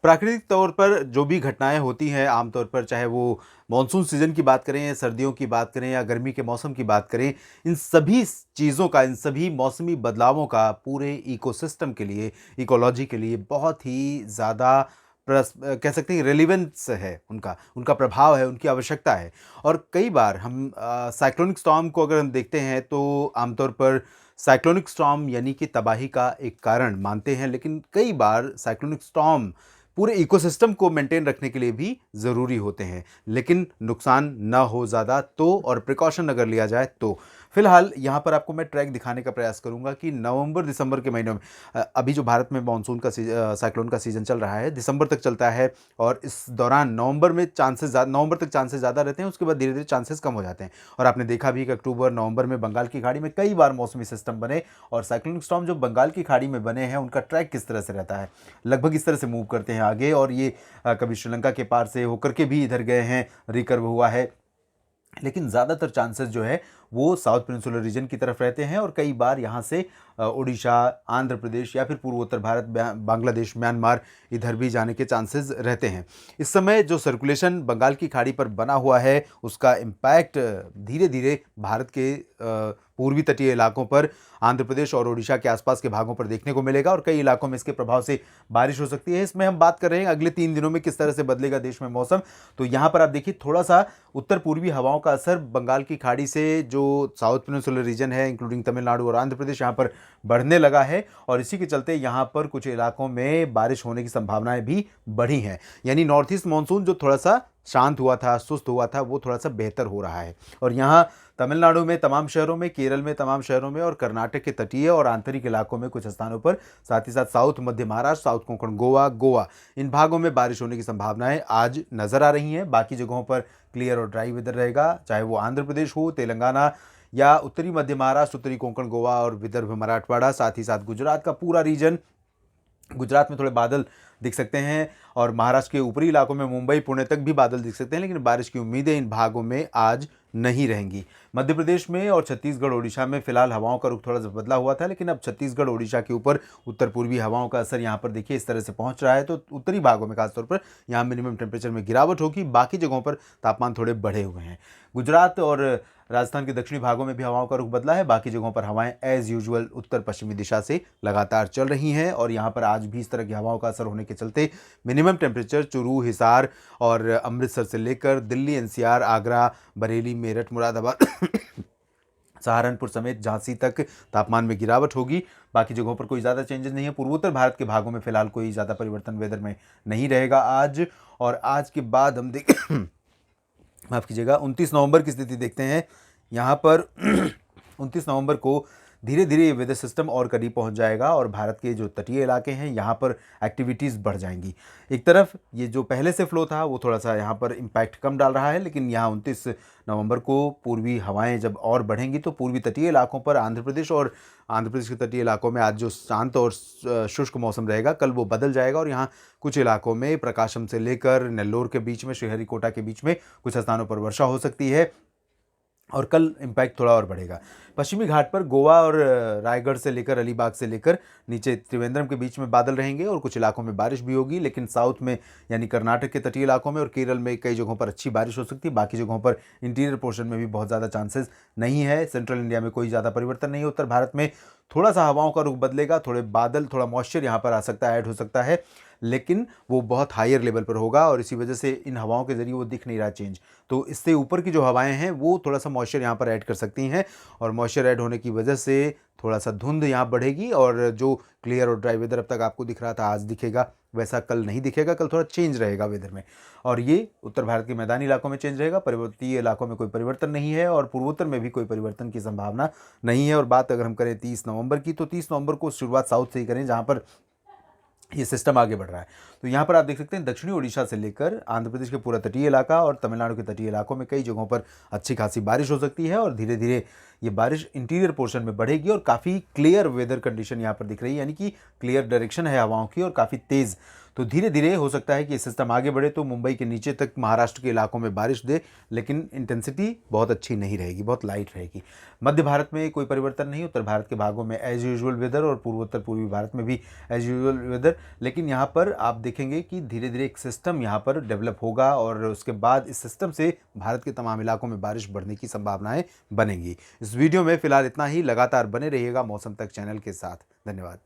प्राकृतिक तौर पर जो भी घटनाएँ होती हैं आमतौर पर, चाहे वो मानसून सीज़न की बात करें या सर्दियों की बात करें या गर्मी के मौसम की बात करें, इन सभी चीज़ों का, इन सभी मौसमी बदलावों का पूरे इकोसिस्टम के लिए, इकोलॉजी के लिए बहुत ही ज़्यादा कह सकते हैं रेलेवेंस है उनका, उनका प्रभाव है, उनकी आवश्यकता है। और कई बार हम साइक्लोनिक स्टॉर्म को अगर हम देखते हैं तो आमतौर पर साइक्लोनिक स्टॉर्म यानी कि तबाही का एक कारण मानते हैं, लेकिन कई बार साइक्लोनिक स्टॉर्म पूरे इकोसिस्टम को मेंटेन रखने के लिए भी ज़रूरी होते हैं, लेकिन नुकसान ना हो ज़्यादा तो, और प्रिकॉशन अगर लिया जाए तो। फिलहाल यहाँ पर आपको मैं ट्रैक दिखाने का प्रयास करूँगा कि नवंबर दिसंबर के महीनों में अभी जो भारत में मानसून का साइक्लोन का सीज़न चल रहा है, दिसंबर तक चलता है और इस दौरान नवंबर तक चांसेस ज़्यादा रहते हैं, उसके बाद धीरे-धीरे चांसेस कम हो जाते हैं। और आपने देखा भी कि अक्टूबर, नवंबर में बंगाल की खाड़ी में कई बार मौसमी सिस्टम बने और साइक्लोनिक स्टॉर्म जो बंगाल की खाड़ी में बने हैं, उनका ट्रैक किस तरह से रहता है, लगभग इस तरह से मूव करते हैं आगे, और ये कभी श्रीलंका के पार से होकर के भी इधर गए हैं, रिकर्व हुआ है। लेकिन ज़्यादातर चांसेस जो है वो साउथ पेनिनसुलर रीजन की तरफ रहते हैं और कई बार यहाँ से उड़ीसा, आंध्र प्रदेश या फिर पूर्वोत्तर भारत, बांग्लादेश, म्यांमार इधर भी जाने के चांसेस रहते हैं। इस समय जो सर्कुलेशन बंगाल की खाड़ी पर बना हुआ है, उसका इम्पैक्ट धीरे धीरे भारत के पूर्वी तटीय इलाकों पर, आंध्र प्रदेश और उड़ीसा के आसपास के भागों पर देखने को मिलेगा और कई इलाकों में इसके प्रभाव से बारिश हो सकती है। इसमें हम बात कर रहे हैं अगले 3 दिनों में किस तरह से बदलेगा देश में मौसम। तो यहाँ पर आप देखिए थोड़ा सा उत्तर पूर्वी हवाओं का असर बंगाल की खाड़ी से जो साउथ पेनिनसुलर रीजन है, इंक्लूडिंग तमिलनाडु और आंध्र प्रदेश, यहाँ पर बढ़ने लगा है और इसी के चलते यहाँ पर कुछ इलाकों में बारिश होने की संभावनाएं भी बढ़ी हैं। यानी नॉर्थ ईस्ट मानसून जो थोड़ा सा शांत हुआ था, सुस्त हुआ था, वो थोड़ा सा बेहतर हो रहा है। और यहाँ तमिलनाडु में तमाम शहरों में, केरल में तमाम शहरों में और कर्नाटक के तटीय और आंतरिक इलाकों में कुछ स्थानों पर, साथ ही साथ साउथ मध्य महाराष्ट्र, साउथ कोंकण, गोवा इन भागों में बारिश होने की संभावनाएं आज नजर आ रही हैं। बाकी जगहों पर क्लियर और ड्राई वेदर रहेगा, चाहे वो आंध्र प्रदेश हो, तेलंगाना या उत्तरी मध्य महाराष्ट्र, उत्तरी कोंकण, गोवा और विदर्भ, मराठवाड़ा, साथ ही साथ गुजरात का पूरा रीजन। गुजरात में थोड़े बादल दिख सकते हैं और महाराष्ट्र के ऊपरी इलाकों में मुंबई, पुणे तक भी बादल दिख सकते हैं, लेकिन बारिश की उम्मीदें इन भागों में आज नहीं रहेंगी। मध्य प्रदेश में और छत्तीसगढ़, ओडिशा में फिलहाल हवाओं का रुख थोड़ा सा बदला हुआ था, लेकिन अब छत्तीसगढ़, ओडिशा के ऊपर उत्तर पूर्वी हवाओं का असर यहाँ पर देखिए इस तरह से पहुँच रहा है, तो उत्तरी भागों में खासतौर पर यहाँ मिनिमम टेम्परेचर में गिरावट होगी, बाकी जगहों पर तापमान थोड़े बढ़े हुए हैं। गुजरात और राजस्थान के दक्षिणी भागों में भी हवाओं का रुख बदला है, बाकी जगहों पर हवाएं एज यूजुअल उत्तर पश्चिमी दिशा से लगातार चल रही हैं और यहाँ पर आज भी इस तरह की हवाओं का असर होने के चलते मिनिमम टेम्परेचर चूरू, हिसार और अमृतसर से लेकर दिल्ली, एनसीआर, आगरा, बरेली, मेरठ, मुरादाबाद सहारनपुर समेत झांसी तक तापमान में गिरावट होगी। बाकी जगहों पर कोई ज़्यादा चेंजेस नहीं है। पूर्वोत्तर भारत के भागों में फिलहाल कोई ज़्यादा परिवर्तन वेदर में नहीं रहेगा आज। और आज के बाद हम देख माफ़ कीजिएगा 29 नवंबर की स्थिति देखते हैं। यहाँ पर 29 नवंबर को धीरे धीरे ये वेदर सिस्टम और करीब पहुँच जाएगा और भारत के जो तटीय इलाके हैं यहाँ पर एक्टिविटीज़ बढ़ जाएंगी। एक तरफ ये जो पहले से फ्लो था वो थोड़ा सा यहाँ पर इम्पैक्ट कम डाल रहा है, लेकिन यहाँ 29 नवंबर को पूर्वी हवाएं जब और बढ़ेंगी तो पूर्वी तटीय इलाकों पर आंध्र प्रदेश के तटीय इलाकों में आज जो शांत और शुष्क मौसम रहेगा, कल वो बदल जाएगा और यहाँ कुछ इलाकों में प्रकाशम से लेकर नेल्लोर के बीच में, श्रीहरिकोटा के बीच में कुछ स्थानों पर वर्षा हो सकती है और कल इम्पैक्ट थोड़ा और बढ़ेगा। पश्चिमी घाट पर गोवा और रायगढ़ से लेकर अलीबाग से लेकर नीचे त्रिवेंद्रम के बीच में बादल रहेंगे और कुछ इलाकों में बारिश भी होगी, लेकिन साउथ में यानी कर्नाटक के तटीय इलाकों में और केरल में कई जगहों पर अच्छी बारिश हो सकती है। बाकी जगहों पर इंटीरियर पोर्शन में भी बहुत ज़्यादा चांसेस नहीं है। सेंट्रल इंडिया में कोई ज़्यादा परिवर्तन नहीं है। उत्तर भारत में थोड़ा सा हवाओं का रुख बदलेगा, थोड़े बादल, थोड़ा मॉइस्चर यहाँ पर आ सकता है, ऐड हो सकता है, लेकिन वो बहुत हायर लेवल पर होगा और इसी वजह से इन हवाओं के ज़रिए वो दिख नहीं रहा चेंज। तो इससे ऊपर की जो हवाएं हैं वो थोड़ा सा मॉइस्चर यहाँ पर ऐड कर सकती हैं और मॉइस्चर ऐड होने की वजह से थोड़ा सा धुंध यहाँ बढ़ेगी और जो क्लियर और ड्राई वेदर अब तक आपको दिख रहा था आज दिखेगा, वैसा कल नहीं दिखेगा। कल थोड़ा चेंज रहेगा वेदर में और ये उत्तर भारत के मैदानी इलाकों में चेंज रहेगा, पर्वतीय इलाकों में कोई परिवर्तन नहीं है और पूर्वोत्तर में भी कोई परिवर्तन की संभावना नहीं है। और बात अगर हम करें 30 नवंबर की, तो 30 नवंबर को शुरुआत साउथ से ही करें जहाँ पर ये सिस्टम आगे बढ़ रहा है। तो यहाँ पर आप देख सकते हैं दक्षिणी उड़ीसा से लेकर आंध्र प्रदेश के पूरा तटीय इलाका और तमिलनाडु के तटीय इलाकों में कई जगहों पर अच्छी खासी बारिश हो सकती है और धीरे धीरे ये बारिश इंटीरियर पोर्शन में बढ़ेगी और काफ़ी क्लियर वेदर कंडीशन यहाँ पर दिख रही है, यानी कि क्लियर डायरेक्शन है हवाओं की और काफ़ी तेज़। तो धीरे-धीरे हो सकता है कि ये सिस्टम आगे बढ़े तो मुंबई के नीचे तक महाराष्ट्र के इलाकों में बारिश दे, लेकिन इंटेंसिटी बहुत अच्छी नहीं रहेगी, बहुत लाइट रहेगी। मध्य भारत में कोई परिवर्तन नहीं, उत्तर भारत के भागों में एज़ यूजुअल वेदर और पूर्वोत्तर पूर्वी भारत में भी एज़ यूजुअल वेदर। लेकिन यहाँ पर आप देखेंगे कि धीरे-धीरे एक सिस्टम यहाँ पर डेवलप होगा और उसके बाद इस सिस्टम से भारत के तमाम इलाकों में बारिश बढ़ने की संभावनाएँ बनेंगी। इस वीडियो में फ़िलहाल इतना ही, लगातार बने रहिएगा मौसम तक चैनल के साथ। धन्यवाद।